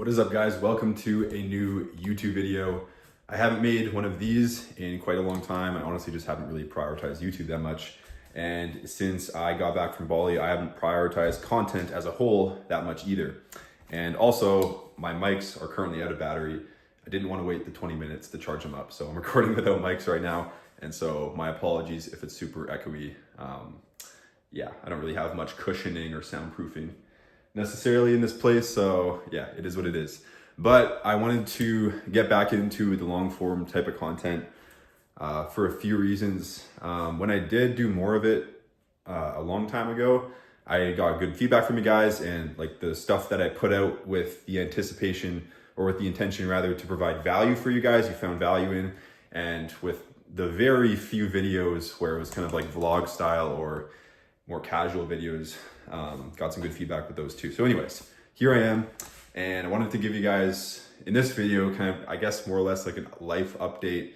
What is up, guys? Welcome to a new YouTube video. I haven't made one of these in quite a long time. I honestly just haven't really prioritized YouTube that much. And since I got back from Bali, I haven't prioritized content as a whole that much either. And also, my mics are currently out of battery. I didn't want to wait the 20 minutes to charge them up. So I'm recording without mics right now. And so my apologies if it's super echoey. Yeah, I don't really have much cushioning or soundproofing necessarily in this place, so yeah, it is what it is. But I wanted to get back into the long form type of content for a few reasons. When I did do more of it a long time ago, I got good feedback from you guys, and like the stuff that I put out with the anticipation, or with the intention rather, to provide value for you guys, you found value in. And with the very few videos where it was kind of like vlog style or more casual videos, got some good feedback with those too. So anyways, here I am, and I wanted to give you guys in this video kind of, I guess, more or less like a life update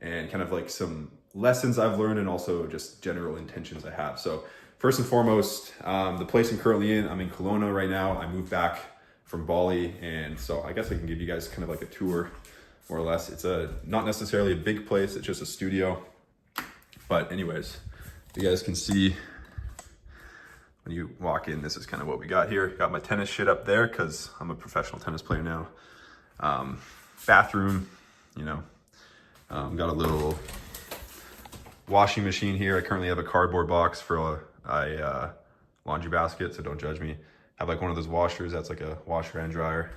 and kind of like some lessons I've learned and also just general intentions I have. So first and foremost, the place I'm currently in, I'm in Kelowna right now. I moved back from Bali, and so I guess I can give you guys kind of like a tour, more or less. It's not necessarily a big place, it's just a studio. But anyways, you guys can see when you walk in, this is kind of what we got here. Got my tennis shit up there because I'm a professional tennis player now. Bathroom, you know. Got a little washing machine here. I currently have a cardboard box for a laundry basket, so don't judge me. Have like one of those washers that's like a washer and dryer.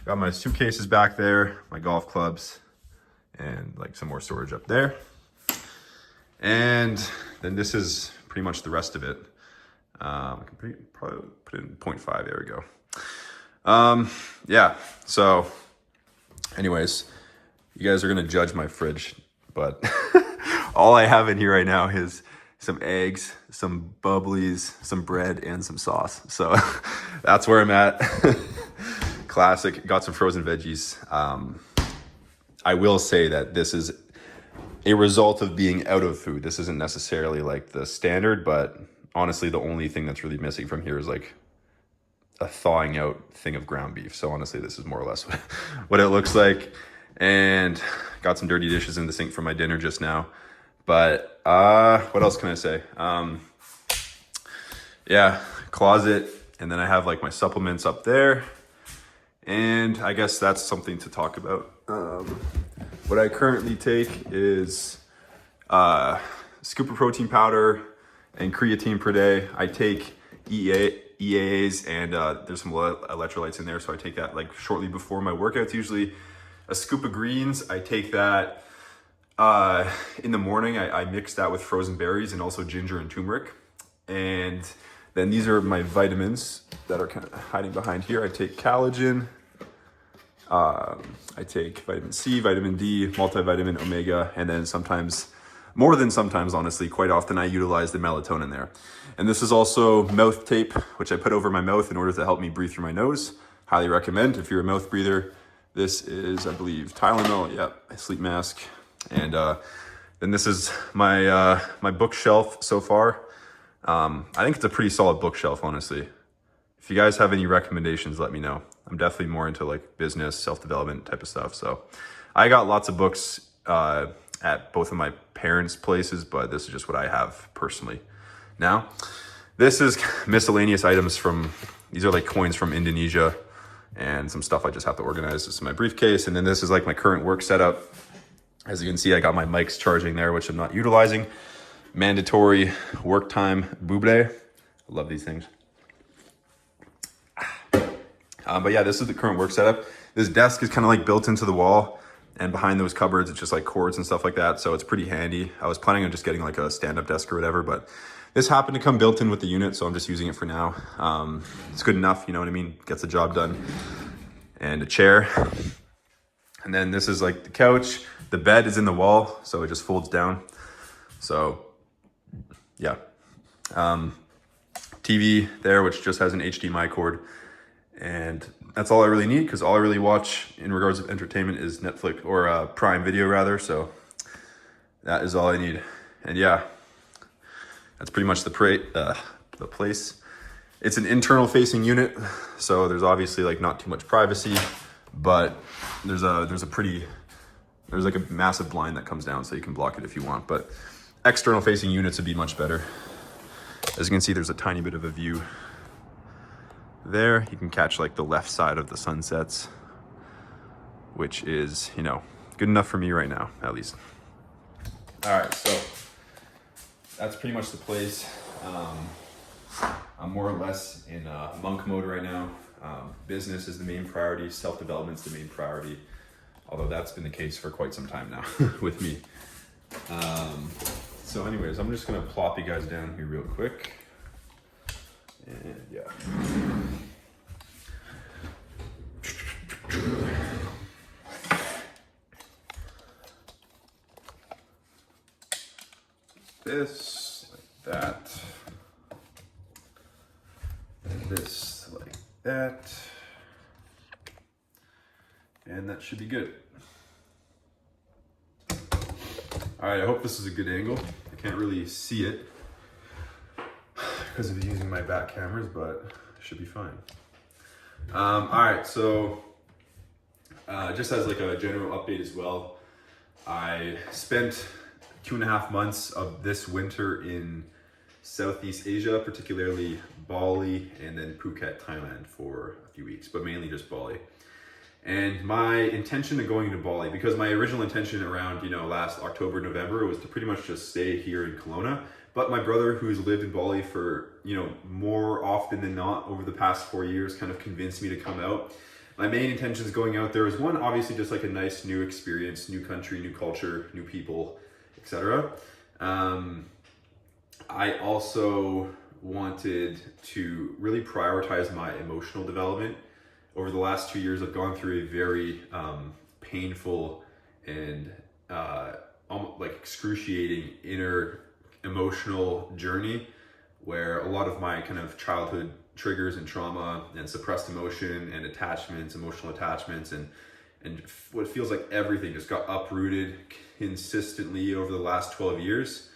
Got my suitcases back there, my golf clubs, and like some more storage up there. And then this is pretty much the rest of it. I can probably put it in 0.5. There we go. Yeah. So anyways, you guys are going to judge my fridge, but all I have in here right now is some eggs, some bubblies, some bread, and some sauce. So that's where I'm at. Classic. Got some frozen veggies. I will say that this is a result of being out of food. This isn't necessarily like the standard, but honestly, the only thing that's really missing from here is like a thawing out thing of ground beef. So honestly, this is more or less what it looks like. And got some dirty dishes in the sink from my dinner just now. But what else can I say? Yeah, closet. And then I have like my supplements up there. And I guess that's something to talk about. What I currently take is scoop of protein powder and creatine per day. I take EAAs, and there's some electrolytes in there, so I take that like shortly before my workouts. Usually a scoop of greens. I take that in the morning. I mix that with frozen berries and also ginger and turmeric. And then these are my vitamins that are kind of hiding behind here. I take collagen. I take vitamin C, vitamin D, multivitamin, omega, and then sometimes, more than sometimes, honestly, quite often I utilize the melatonin there. And this is also mouth tape, which I put over my mouth in order to help me breathe through my nose. Highly recommend if you're a mouth breather. This is, I believe, Tylenol. Yep, a sleep mask. And then this is my my bookshelf so far. I think it's a pretty solid bookshelf, honestly. If you guys have any recommendations, let me know. I'm definitely more into like business, self-development type of stuff. So I got lots of books at both of my parents' places, but this is just what I have personally. Now, this is miscellaneous items from, these are like coins from Indonesia and some stuff I just have to organize. This is my briefcase. And then this is like my current work setup. As you can see, I got my mics charging there, which I'm not utilizing. Mandatory work time buble. I love these things. But yeah, this is the current work setup. This desk is kind of like built into the wall, and behind those cupboards, it's just like cords and stuff like that. So it's pretty handy. I was planning on just getting like a stand-up desk or whatever, but this happened to come built in with the unit, so I'm just using it for now. It's good enough, you know what I mean? Gets the job done. And a chair. And then this is like the couch. The bed is in the wall, so it just folds down. So yeah. TV there, which just has an HDMI cord. And that's all I really need, because all I really watch in regards of entertainment is Netflix, or Prime Video rather. So that is all I need. And yeah, that's pretty much the place. It's an internal facing unit, so there's obviously like not too much privacy, but there's like a massive blind that comes down so you can block it if you want, but external facing units would be much better. As you can see, there's a tiny bit of a view there. You can catch like the left side of the sunsets, which is, you know, good enough for me right now, at least. All right, so that's pretty much the place. I'm more or less in monk mode right now. Business is the main priority, self-development is the main priority, although that's been the case for quite some time now with me. So anyways, I'm just gonna plop you guys down here real quick. And yeah. This, like that. And this, like that. And that should be good. All right, I hope this is a good angle. I can't really see it because of using my back cameras, but it should be fine. All right, so just as like a general update as well, I spent 2.5 months of this winter in Southeast Asia, particularly Bali and then Phuket, Thailand for a few weeks, but mainly just Bali. And my intention of going to Bali, because my original intention around, you know, last October, November was to pretty much just stay here in Kelowna. But my brother, who's lived in Bali for, you know, more often than not over the past 4 years, kind of convinced me to come out. My main intentions going out there is one, obviously just like a nice new experience, new country, new culture, new people, etc. I also wanted to really prioritize my emotional development. Over the last 2 years, I've gone through a very painful and almost like excruciating inner emotional journey where a lot of my kind of childhood triggers and trauma and suppressed emotion and attachments, emotional attachments, and what feels like everything just got uprooted consistently over the last 12 years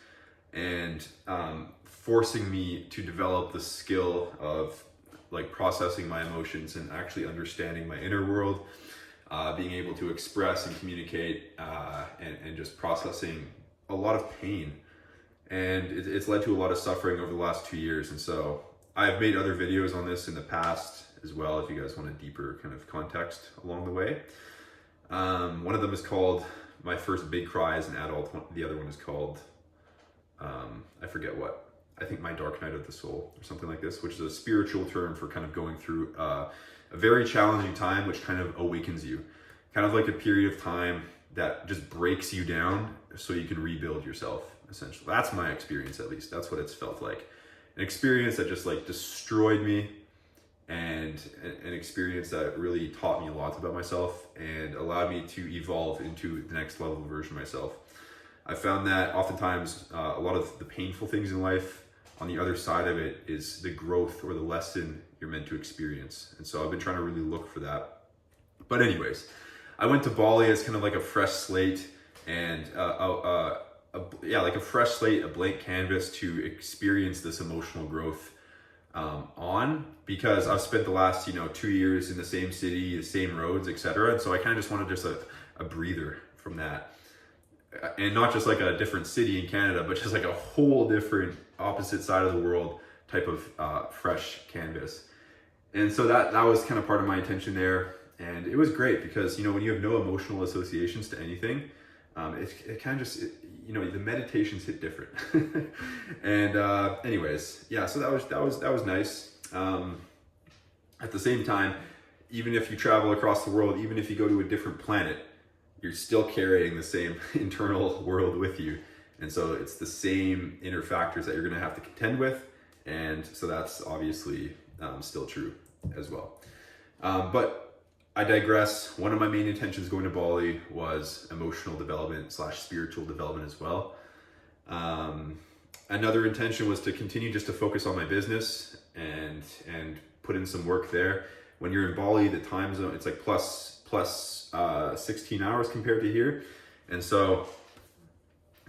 and forcing me to develop the skill of like processing my emotions and actually understanding my inner world, being able to express and communicate and just processing a lot of pain. And it's led to a lot of suffering over the last 2 years. And so I've made other videos on this in the past as well, if you guys want a deeper kind of context along the way. One of them is called My First Big Cry as an Adult. The other one is called, I forget what. I think My Dark Night of the Soul or something like this, which is a spiritual term for kind of going through a very challenging time, which kind of awakens you. Kind of like a period of time that just breaks you down so you can rebuild yourself, essentially. That's my experience, at least. That's what it's felt like. An experience that just like destroyed me and an experience that really taught me a lot about myself and allowed me to evolve into the next level version of myself. I found that oftentimes a lot of the painful things in life, on the other side of it is the growth or the lesson you're meant to experience. And so I've been trying to really look for that. But anyways, I went to Bali as kind of like a fresh slate and like a fresh slate, a blank canvas to experience this emotional growth on, because I've spent the last 2 years in the same city, the same roads, etc. And so I kind of just wanted just a breather from that, and not just like a different city in Canada, but just like a whole different opposite side of the world type of fresh canvas. And so that was kind of part of my intention there. And it was great because, when you have no emotional associations to anything, it kind of just, the meditations hit different. And anyways, yeah, so that was nice. At the same time, even if you travel across the world, even if you go to a different planet, you're still carrying the same internal world with you. And so it's the same inner factors that you're going to have to contend with. And so that's obviously still true as well. But I digress. One of my main intentions going to Bali was emotional development / spiritual development as well. Another intention was to continue just to focus on my business and put in some work there. When you're in Bali, the time zone, it's like plus 16 hours compared to here. And so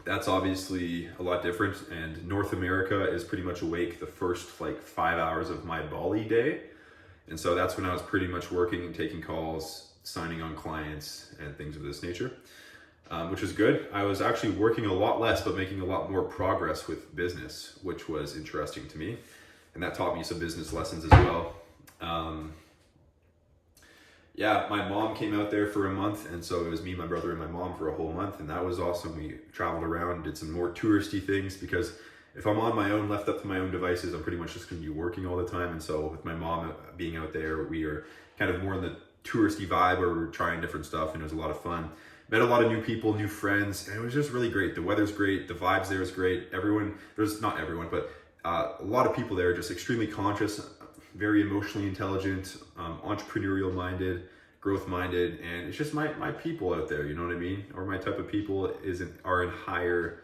that's obviously a lot different. And North America is pretty much awake the first like 5 hours of my Bali day. And so that's when I was pretty much working and taking calls, signing on clients and things of this nature, which was good. I was actually working a lot less, but making a lot more progress with business, which was interesting to me. And that taught me some business lessons as well. Yeah, my mom came out there for a month, and so it was me, my brother, and my mom for a whole month, and that was awesome. We traveled around, did some more touristy things, because if I'm on my own, left up to my own devices, I'm pretty much just going to be working all the time. And so with my mom being out there, we are kind of more in the touristy vibe where we're trying different stuff, and it was a lot of fun. Met a lot of new people, new friends, and it was just really great. The weather's great, the vibes there is great. There's not everyone, but a lot of people there are just extremely conscious, very emotionally intelligent, entrepreneurial minded, growth minded, and it's just my people out there, you know what I mean? Or my type of people are in higher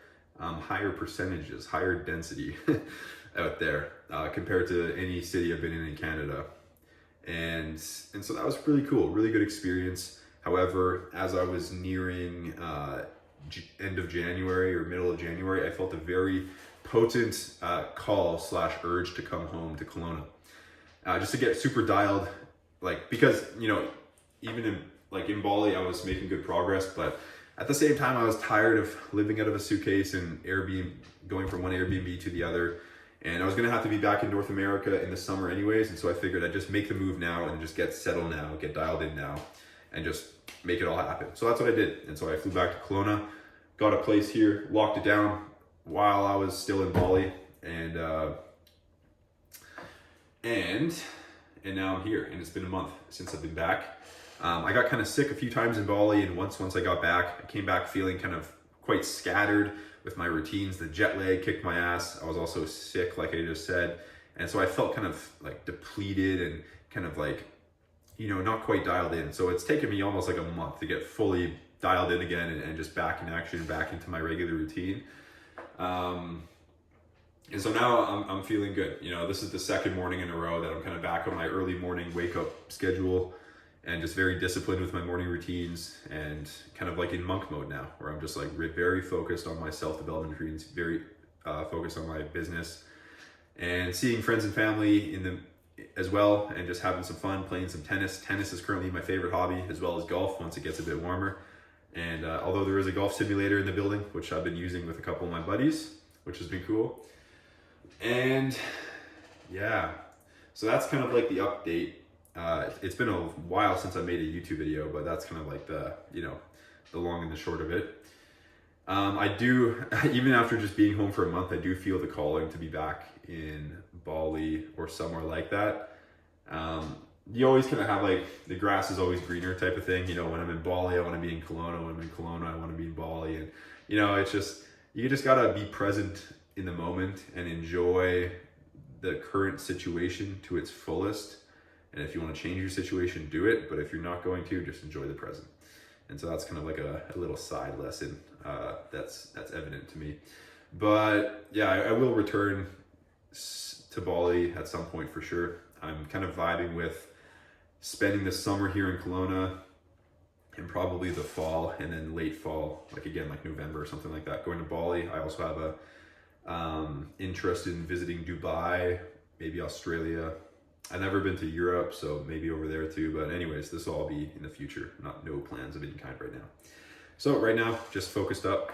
percentages, higher density out there compared to any city I've been in Canada. And so that was really cool, really good experience. However, as I was nearing end of January or middle of January, I felt a very potent call/urge to come home to Kelowna. Just to get super dialed, because, even in Bali, I was making good progress, but at the same time, I was tired of living out of a suitcase and going from one Airbnb to the other. And I was gonna have to be back in North America in the summer anyways. And so I figured I'd just make the move now and just get settled now, get dialed in now, and just make it all happen. So that's what I did. And so I flew back to Kelowna, got a place here, locked it down while I was still in Bali. And now I'm here, and it's been a month since I've been back. I got kind of sick a few times in Bali, and once I got back, I came back feeling kind of quite scattered with my routines. The jet lag kicked my ass. I was also sick, like I just said, and so I felt kind of like depleted and kind of like, not quite dialed in. So it's taken me almost like a month to get fully dialed in again and just back in action, back into my regular routine. And so now I'm feeling good. This is the second morning in a row that I'm kind of back on my early morning wake up schedule and just very disciplined with my morning routines and kind of like in monk mode now, where I'm just like very focused on my self-development routines, very focused on my business and seeing friends and family as well, and just having some fun, playing some tennis. Tennis is currently my favorite hobby, as well as golf once it gets a bit warmer. And although there is a golf simulator in the building, which I've been using with a couple of my buddies, which has been cool. And yeah, so that's kind of like the update. It's been a while since I made a YouTube video, but that's kind of like the long and the short of it. I do, even after just being home for a month, I do feel the calling to be back in Bali or somewhere like that. You always kind of have like the grass is always greener type of thing. When I'm in Bali, I want to be in Kelowna. When I'm in Kelowna, I want to be in Bali. And, it's just, you just got to be present in the moment and enjoy the current situation to its fullest. And if you want to change your situation, do it. But if you're not going to, just enjoy the present. And so that's kind of like a little side lesson that's evident to me. But yeah, I will return to Bali at some point for sure. I'm kind of vibing with spending the summer here in Kelowna and probably the fall and then late fall, like November or something like that, going to Bali. I also have a interest in visiting Dubai, maybe Australia. I've never been to Europe, so maybe over there too. But anyways, this will all be in the future. No plans of any kind right now. So right now, just focused up.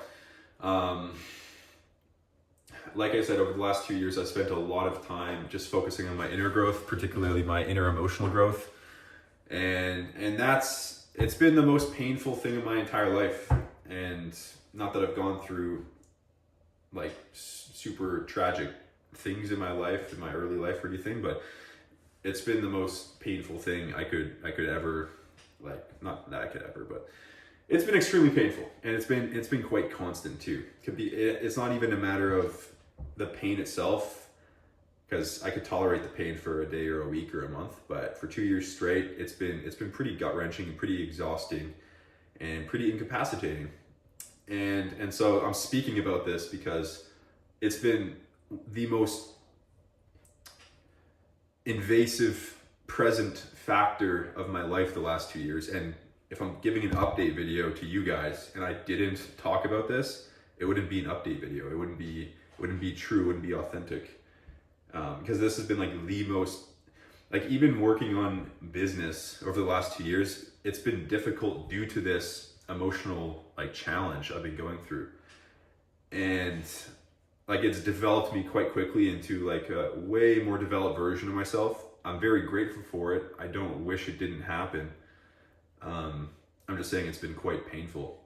Like I said, over the last 2 years, I spent a lot of time just focusing on my inner growth, particularly my inner emotional growth. And it's been the most painful thing in my entire life. And not that I've gone through like super tragic things in my life, in my early life or anything, but it's been the most painful thing I could ever, not that I could ever, but it's been extremely painful, and it's been quite constant too. It's not even a matter of the pain itself, because I could tolerate the pain for a day or a week or a month, but for 2 years straight, it's been pretty gut-wrenching and pretty exhausting and pretty incapacitating. And so I'm speaking about this because it's been the most invasive present factor of my life the last 2 years. And if I'm giving an update video to you guys and I didn't talk about this, it wouldn't be an update video. It wouldn't be true, it wouldn't be authentic. Because this has been like the most, like even working on business over the last 2 years, it's been difficult due to this emotional like challenge I've been going through. And like it's developed me quite quickly into like a way more developed version of myself. I'm very grateful for it. I don't wish it didn't happen. I'm just saying it's been quite painful.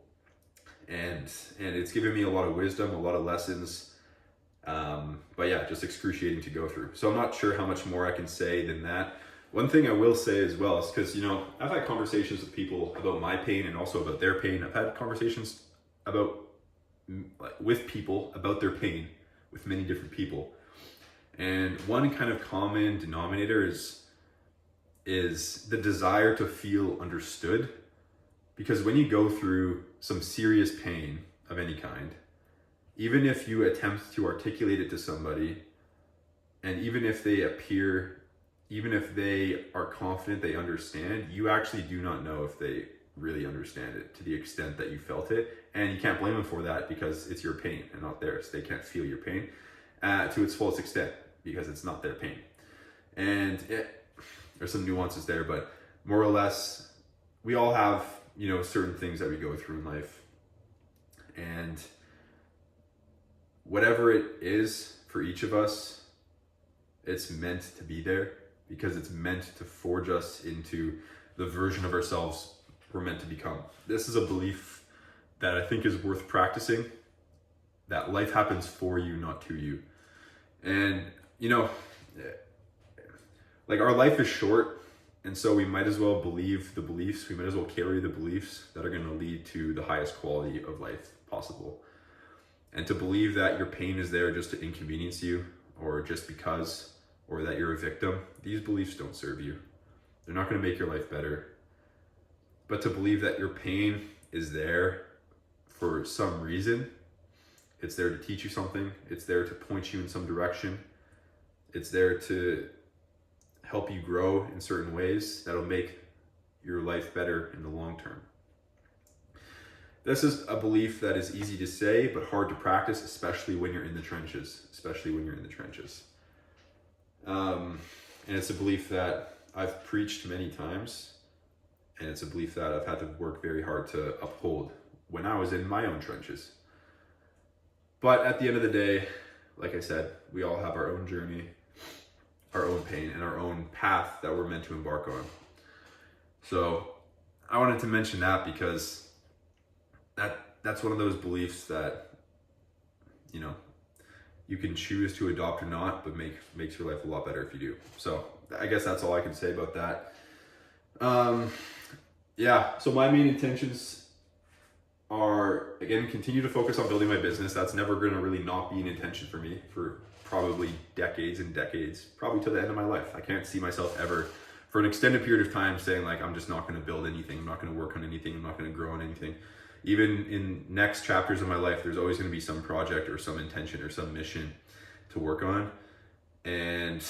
And it's given me a lot of wisdom, a lot of lessons. But yeah, just excruciating to go through. So I'm not sure how much more I can say than that. One thing I will say as well is because, I've had conversations with people about my pain and also about their pain. I've had conversations with people about their pain with many different people. And one kind of common denominator is the desire to feel understood. Because when you go through some serious pain of any kind, even if you attempt to articulate it to somebody, and even if they are confident they understand, you actually do not know if they really understand it to the extent that you felt it. And you can't blame them for that because it's your pain and not theirs. They can't feel your pain to its fullest extent because it's not their pain. And there's some nuances there, but more or less, we all have, certain things that we go through in life. And whatever it is for each of us, it's meant to be there because it's meant to forge us into the version of ourselves we're meant to become. This is a belief that I think is worth practicing, that life happens for you, not to you. And, like our life is short, and so we might as well believe the beliefs, we might as well carry the beliefs that are going to lead to the highest quality of life possible. And to believe that your pain is there just to inconvenience you, or just because, or that you're a victim, these beliefs don't serve you. They're not going to make your life better. But to believe that your pain is there for some reason, it's there to teach you something, it's there to point you in some direction, it's there to help you grow in certain ways that'll make your life better in the long term. This is a belief that is easy to say, but hard to practice, especially when you're in the trenches, And it's a belief that I've preached many times, and it's a belief that I've had to work very hard to uphold when I was in my own trenches. But at the end of the day, like I said, we all have our own journey, our own pain, and our own path that we're meant to embark on. So I wanted to mention that because that's one of those beliefs that, you can choose to adopt or not, but makes your life a lot better if you do. So I guess that's all I can say about that. So my main intentions are, again, continue to focus on building my business. That's never going to really not be an intention for me for probably decades and decades, probably till the end of my life. I can't see myself ever for an extended period of time saying like, I'm just not going to build anything. I'm not going to work on anything. I'm not going to grow on anything. Even in next chapters of my life, there's always going to be some project or some intention or some mission to work on. And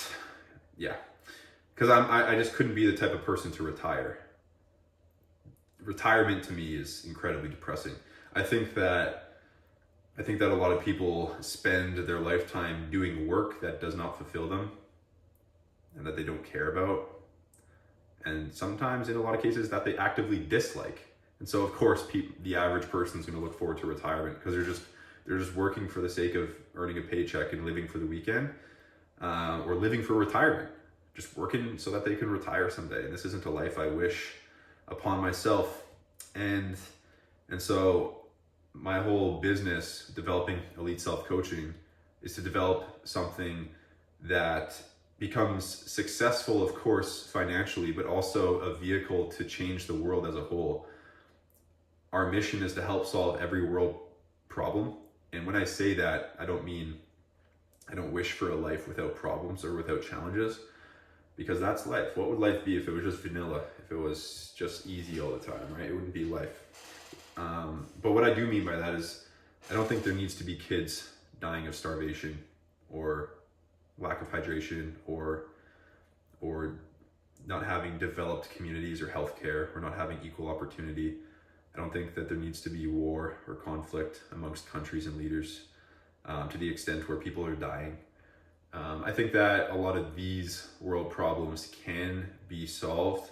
because I just couldn't be the type of person to retire. Retirement to me is incredibly depressing. I think that a lot of people spend their lifetime doing work that does not fulfill them and that they don't care about. And sometimes in a lot of cases that they actively dislike. And so of course the average person is going to look forward to retirement because they're just working for the sake of earning a paycheck and living for the weekend, or living for retirement, just working so that they can retire someday. And this isn't a life I wish upon myself. And so my whole business, developing Elite Self Coaching, is to develop something that becomes successful, of course, financially, but also a vehicle to change the world as a whole. Our mission is to help solve every world problem. And when I say that, I don't wish for a life without problems or without challenges, because that's life. What would life be if it was just vanilla, if it was just easy all the time, right? It wouldn't be life. But what I do mean by that is I don't think there needs to be kids dying of starvation or lack of hydration or not having developed communities or healthcare or not having equal opportunity. I don't think that there needs to be war or conflict amongst countries and leaders to the extent where people are dying. I think that a lot of these world problems can be solved,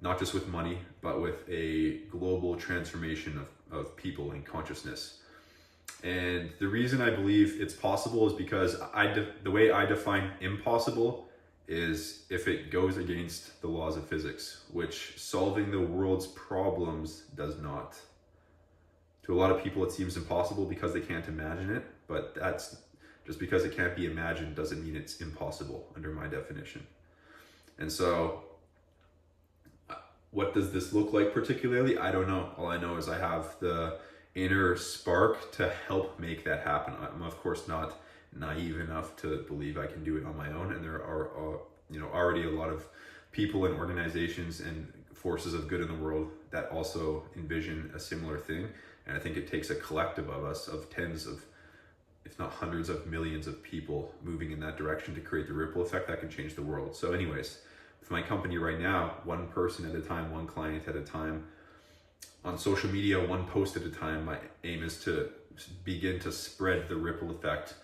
not just with money, but with a global transformation of people and consciousness. And the reason I believe it's possible is because the way I define impossible is if it goes against the laws of physics, which solving the world's problems does not. To a lot of people, it seems impossible because they can't imagine it, but that's just because it can't be imagined doesn't mean it's impossible under my definition. And so what does this look like particularly? I don't know. All I know is I have the inner spark to help make that happen. I'm of course not naive enough to believe I can do it on my own, and there are already a lot of people and organizations and forces of good in the world that also envision a similar thing. And I think it takes a collective of us, of tens of, if not hundreds of millions of people moving in that direction to create the ripple effect that can change the world. So anyways, with my company right now, one person at a time, one client at a time, on social media, one post at a time, my aim is to begin to spread the ripple effect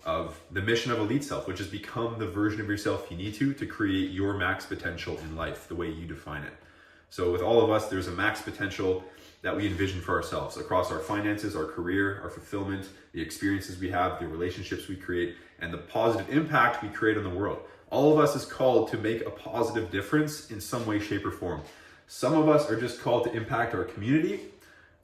of the mission of Elite Self, which is become the version of yourself you need to create your max potential in life, the way you define it. So with all of us, there's a max potential that we envision for ourselves across our finances, our career, our fulfillment, the experiences we have, the relationships we create, and the positive impact we create on the world. All of us is called to make a positive difference in some way, shape, or form. Some of us are just called to impact our community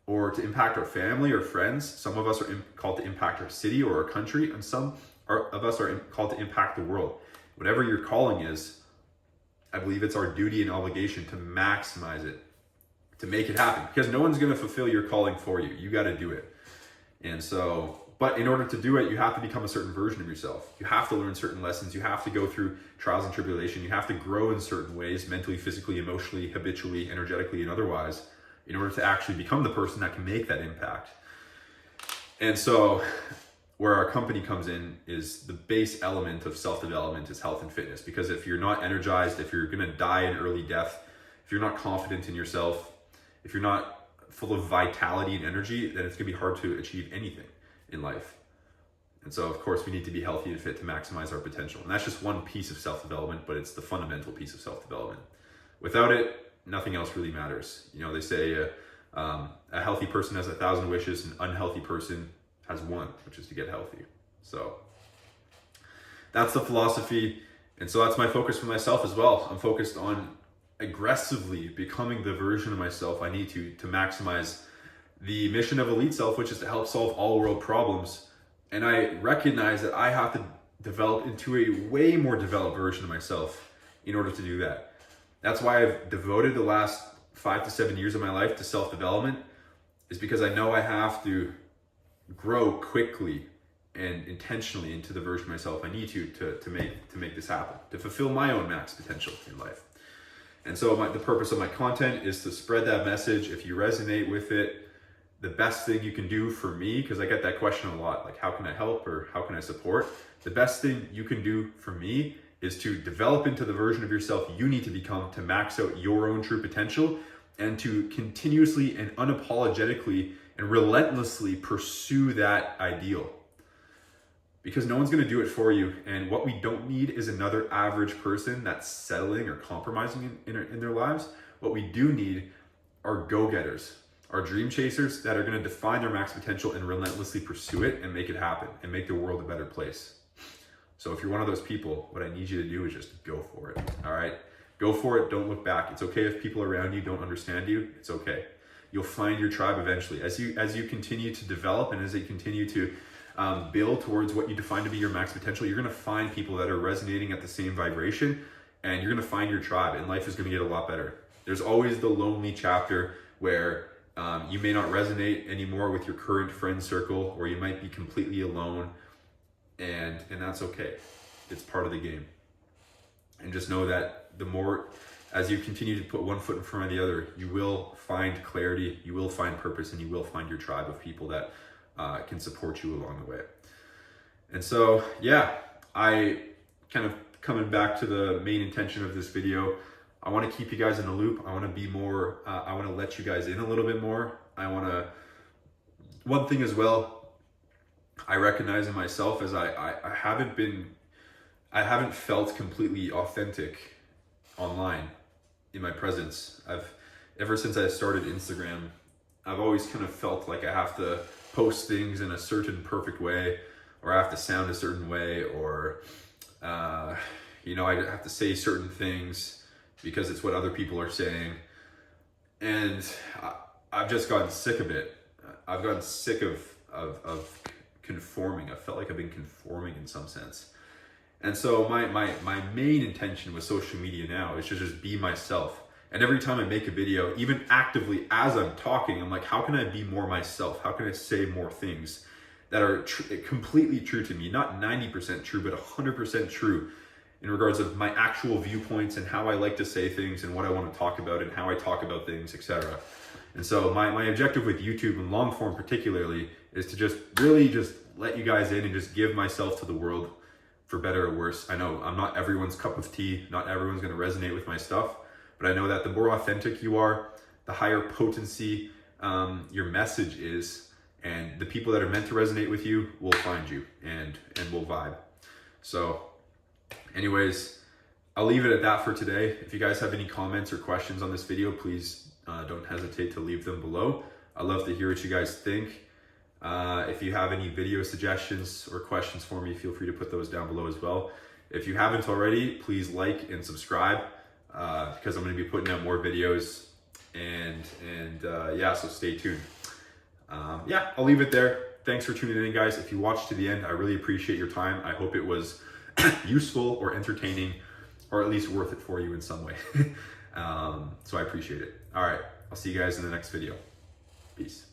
or to impact our family or friends. Some of us are called to impact our city or our country, and some of us are called to impact the world. Whatever your calling is, I believe it's our duty and obligation to maximize it, to make it happen, because no one's going to fulfill your calling for you. You got to do it. And so, but in order to do it, you have to become a certain version of yourself. You have to learn certain lessons. You have to go through trials and tribulation. You have to grow in certain ways, mentally, physically, emotionally, habitually, energetically, and otherwise, in order to actually become the person that can make that impact. And so where our company comes in is the base element of self-development is health and fitness. Because if you're not energized, if you're going to die an early death, if you're not confident in yourself, if you're not full of vitality and energy, then it's going to be hard to achieve anything in life. And so, of course, we need to be healthy and fit to maximize our potential. And that's just one piece of self-development, but it's the fundamental piece of self-development. Without it, nothing else really matters. You know, they say a healthy person has 1,000 wishes, an unhealthy person has one, which is to get healthy. So that's the philosophy. And so that's my focus for myself as well. I'm focused on aggressively becoming the version of myself I need to maximize the mission of Elite Self, which is to help solve all world problems. And I recognize that I have to develop into a way more developed version of myself in order to do that. That's why I've devoted the last 5 to 7 years of my life to self-development, is because I know I have to grow quickly and intentionally into the version of myself I need to make this happen, to fulfill my own max potential in life. And so the purpose of my content is to spread that message. If you resonate with it, the best thing you can do for me, because I get that question a lot, like how can I help or how can I support? The best thing you can do for me is to develop into the version of yourself you need to become to max out your own true potential, and to continuously and unapologetically and relentlessly pursue that ideal. Because no one's going to do it for you. And what we don't need is another average person that's settling or compromising in their lives. What we do need are go-getters, are dream chasers that are going to define their max potential and relentlessly pursue it and make it happen and make the world a better place. So if you're one of those people, what I need you to do is just go for it. All right? Go for it. Don't look back. It's okay if people around you don't understand you. It's okay. You'll find your tribe eventually. As you continue to develop and as you continue to build towards what you define to be your max potential, you're going to find people that are resonating at the same vibration, and you're going to find your tribe, and life is going to get a lot better. There's always the lonely chapter where you may not resonate anymore with your current friend circle, or you might be completely alone, and that's okay. It's part of the game. And just know that the more, as you continue to put one foot in front of the other, you will find clarity, you will find purpose, and you will find your tribe of people that can support you along the way. And so, yeah, I kind of coming back to the main intention of this video, I want to keep you guys in the loop. I want to be more, I want to let you guys in a little bit more. One thing as well, I recognize in myself is I haven't felt completely authentic online in my presence. Ever since I started Instagram, I've always kind of felt like I have to post things in a certain perfect way, or I have to sound a certain way, or, I have to say certain things because it's what other people are saying. And I've just gotten sick of it. I've gotten sick of conforming. I felt like I've been conforming in some sense. And so my main intention with social media now is to just be myself. And every time I make a video, even actively as I'm talking, I'm like, how can I be more myself? How can I say more things that are completely true to me? Not 90% true, but 100% true in regards of my actual viewpoints and how I like to say things and what I want to talk about and how I talk about things, etc. And so my objective with YouTube and long form particularly is to just really just let you guys in and just give myself to the world, for better or worse. I know I'm not everyone's cup of tea. Not everyone's going to resonate with my stuff, but I know that the more authentic you are, the higher potency your message is, and the people that are meant to resonate with you will find you and will vibe. So anyways, I'll leave it at that for today. If you guys have any comments or questions on this video, please don't hesitate to leave them below. I'd love to hear what you guys think. If you have any video suggestions or questions for me, feel free to put those down below as well. If you haven't already, please like and subscribe because I'm going to be putting out more videos, and so stay tuned. I'll leave it there. Thanks for tuning in, guys. If you watched to the end, I really appreciate your time. I hope it was useful or entertaining, or at least worth it for you in some way. So I appreciate it. All right, I'll see you guys in the next video. Peace.